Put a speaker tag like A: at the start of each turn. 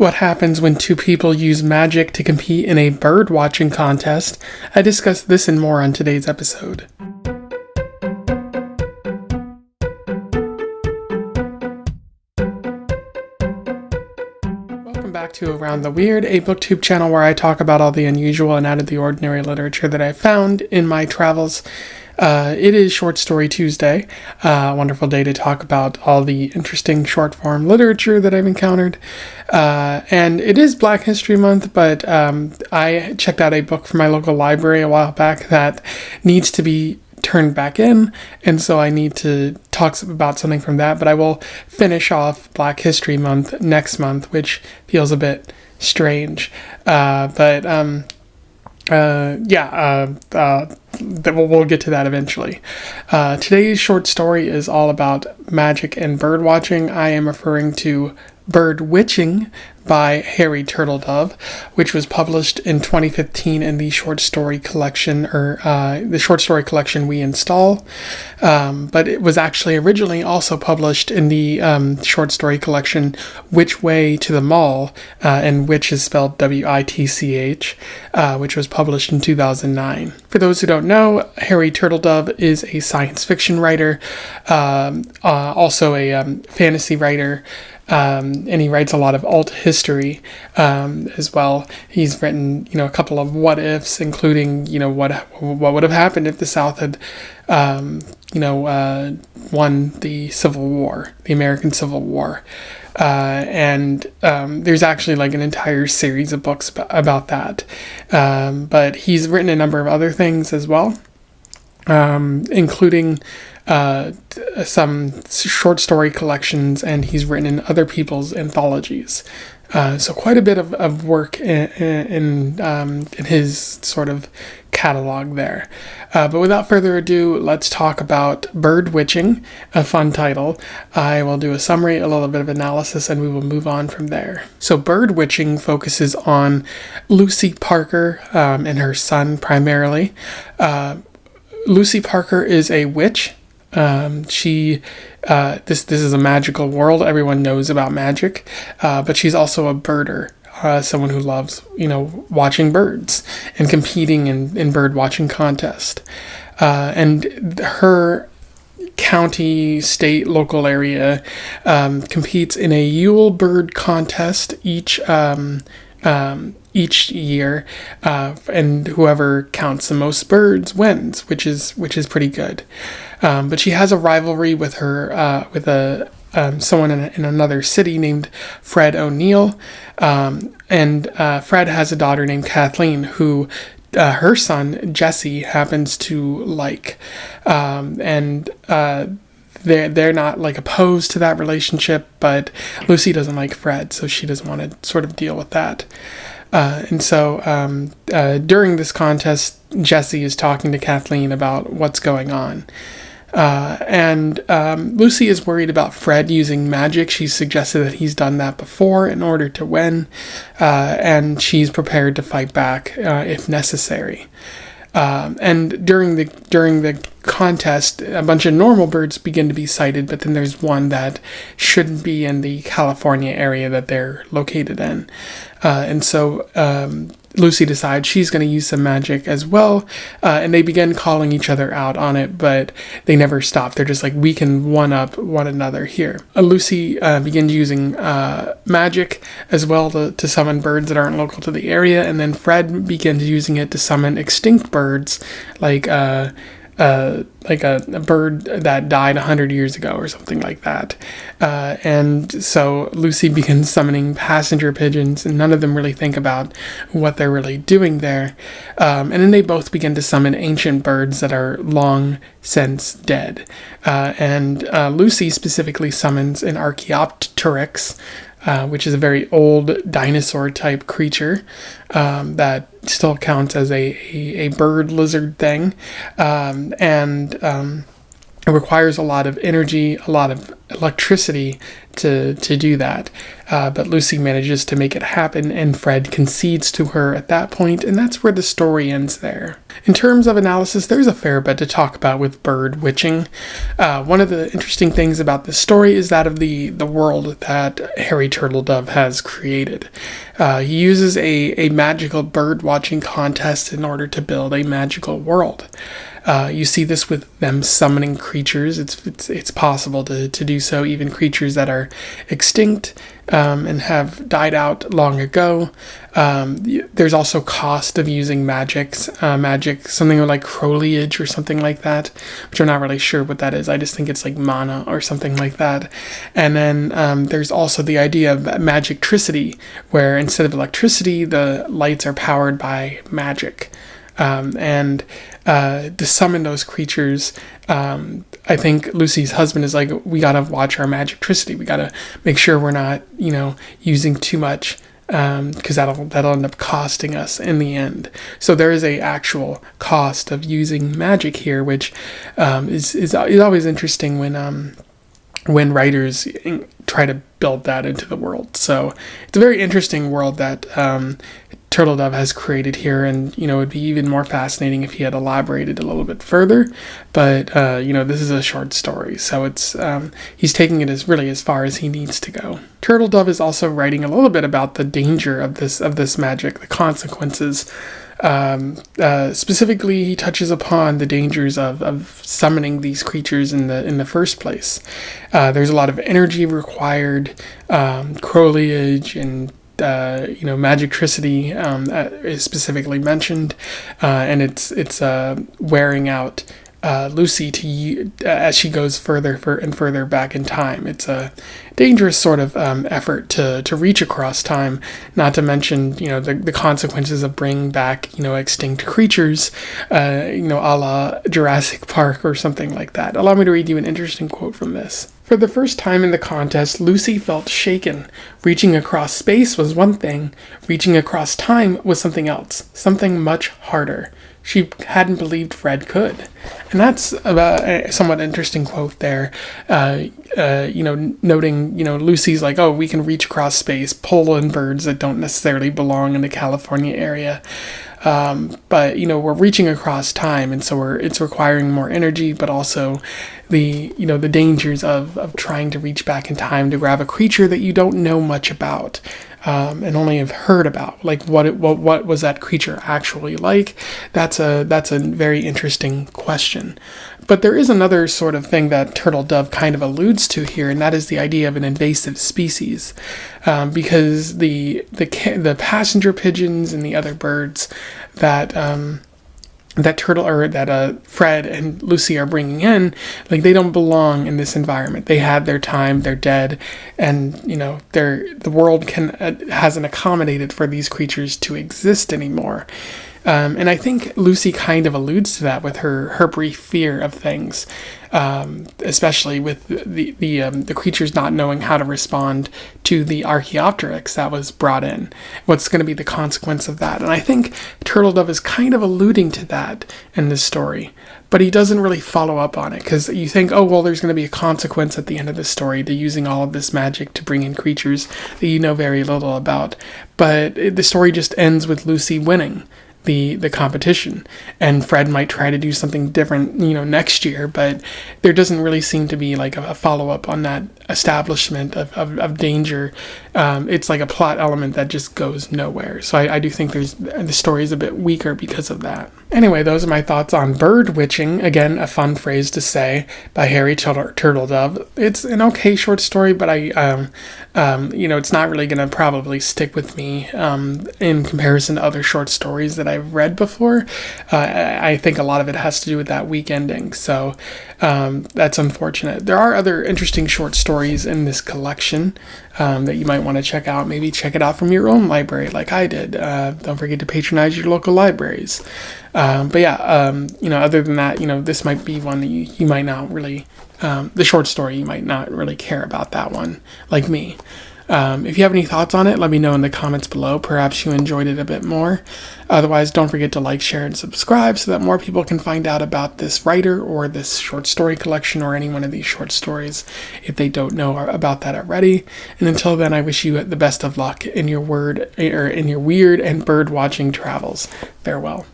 A: What happens when two people use magic to compete in a bird watching contest? I discuss this and more on today's episode. Welcome back to Around the Weird, a booktube channel where I talk about all the unusual and out of the ordinary literature that I found in my travels. It is Short Story Tuesday, a wonderful day to talk about all the interesting short form literature that I've encountered. And it is Black History Month, but I checked out a book from my local library a while back that needs to be turned back in, and so I need to talk about something from that. But I will finish off Black History Month next month, which feels a bit strange. We'll get to that eventually. Today's short story is all about magic and bird watching. I am referring to Birdwitching by Harry Turtledove, which was published in 2015 in the short story collection, the short story collection We Install. But it was actually originally also published in the short story collection Which Way to the Mall, and which is spelled Witch, which was published in 2009. For those who don't know, Harry Turtledove is a science fiction writer, also a fantasy writer. And he writes a lot of alt history as well. He's written, a couple of what ifs, including, what would have happened if the South had, won the Civil War, the American Civil War. And there's actually like an entire series of books about that. But he's written a number of other things as well, including some short story collections, and he's written in other people's anthologies. So quite a bit of work in his sort of catalog there. But without further ado, let's talk about Birdwitching, a fun title. I will do a summary, a little bit of analysis, and we will move on from there. So Birdwitching focuses on Lucy Parker and her son primarily. Lucy Parker is a witch. This is a magical world. Everyone knows about magic, but she's also a birder, someone who loves, watching birds and competing in bird watching contest. And her county, state, local area competes in a Yule bird contest each year, and whoever counts the most birds wins, which is pretty good. But she has a rivalry with her someone in another city named Fred O'Neill, and Fred has a daughter named Kathleen who her son Jesse happens to like, and they're not like opposed to that relationship, but Lucy doesn't like Fred, so she doesn't want to sort of deal with that. And so during this contest, Jesse is talking to Kathleen about what's going on. And Lucy is worried about Fred using magic. She's suggested that he's done that before in order to win, and she's prepared to fight back if necessary. And during the contest, a bunch of normal birds begin to be sighted, but then there's one that shouldn't be in the California area that they're located in. And so Lucy decides she's going to use some magic as well, and they begin calling each other out on it, but they never stop. They're just like, we can one-up one another here. Lucy begins using magic as well to summon birds that aren't local to the area, and then Fred begins using it to summon extinct birds, like a bird that died 100 years ago or something like that. And so Lucy begins summoning passenger pigeons, and none of them really think about what they're really doing there. And then they both begin to summon ancient birds that are long since dead. And Lucy specifically summons an Archaeopteryx, which is a very old dinosaur-type creature that still counts as a bird lizard thing. it requires a lot of energy, a lot of electricity to do that. But Lucy manages to make it happen, and Fred concedes to her at that point, and that's where the story ends there. In terms of analysis, there's a fair bit to talk about with Birdwitching. One of the interesting things about this story is that of the world that Harry Turtledove has created. He uses a magical bird watching contest in order to build a magical world. You see this with them summoning creatures. It's possible to do so, even creatures that are extinct and have died out long ago. There's also cost of using magic, something like crowleage or something like that, which I'm not really sure what that is. I just think it's like mana or something like that. And then there's also the idea of magictricity, where instead of electricity, the lights are powered by magic. And to summon those creatures, I think Lucy's husband is like, we gotta watch our magictricity. We gotta make sure we're not, using too much, because that'll end up costing us in the end. So there is a actual cost of using magic here, which is always interesting when writers try to build that into the world. So it's a very interesting world that Turtledove has created here, and it would be even more fascinating if he had elaborated a little bit further. But this is a short story, so it's he's taking it as far as he needs to go. Turtledove is also writing a little bit about the danger of this magic, the consequences. Specifically, he touches upon the dangers of summoning these creatures in the first place. There's a lot of energy required, crowleage and magictricity is specifically mentioned, and it's wearing out Lucy as she goes further and further back in time. It's a dangerous sort of effort to reach across time, not to mention the consequences of bringing back extinct creatures, a la Jurassic Park or something like that. Allow me to read you an interesting quote from this. For the first time in the contest, Lucy felt shaken. Reaching across space was one thing. Reaching across time was something else, something much harder. She hadn't believed Fred could. And that's a somewhat interesting quote there, noting, Lucy's like, oh, we can reach across space, pull in birds that don't necessarily belong in the California area. But we're reaching across time, and so it's requiring more energy, but also the dangers of trying to reach back in time to grab a creature that you don't know much about, and only have heard about. Like what was that creature actually like? That's a very interesting question. But there is another sort of thing that Turtledove kind of alludes to here, and that is the idea of an invasive species, because the passenger pigeons and the other birds that Fred and Lucy are bringing in, like, they don't belong in this environment. They had their time, they're dead, and the world hasn't accommodated for these creatures to exist anymore. And I think Lucy kind of alludes to that with her brief fear of things, especially with the creatures not knowing how to respond to the Archaeopteryx that was brought in. What's going to be the consequence of that? And I think Turtledove is kind of alluding to that in this story, but he doesn't really follow up on it, because you think, oh, well, there's going to be a consequence at the end of the story to using all of this magic to bring in creatures that you know very little about. But the story just ends with Lucy winning the competition, and Fred might try to do something different next year, but there doesn't really seem to be like a follow-up on that establishment of danger. It's like a plot element that just goes nowhere, so I do think the story is a bit weaker because of that. Anyway, those are my thoughts on Birdwitching. Again, a fun phrase to say, by Harry Turtledove. It's an okay short story, but it's not really going to probably stick with me in comparison to other short stories that I've read before. I think a lot of it has to do with that weak ending, so that's unfortunate. There are other interesting short stories in this collection that you might want to check out. Maybe check it out from your own library like I did. Don't forget to patronize your local libraries. But yeah, other than that, this might be one that you might not really, the short story, you might not really care about that one, like me. If you have any thoughts on it, let me know in the comments below. Perhaps you enjoyed it a bit more. Otherwise, don't forget to like, share, and subscribe so that more people can find out about this writer or this short story collection or any one of these short stories if they don't know about that already. And until then, I wish you the best of luck in your weird and bird watching travels. Farewell.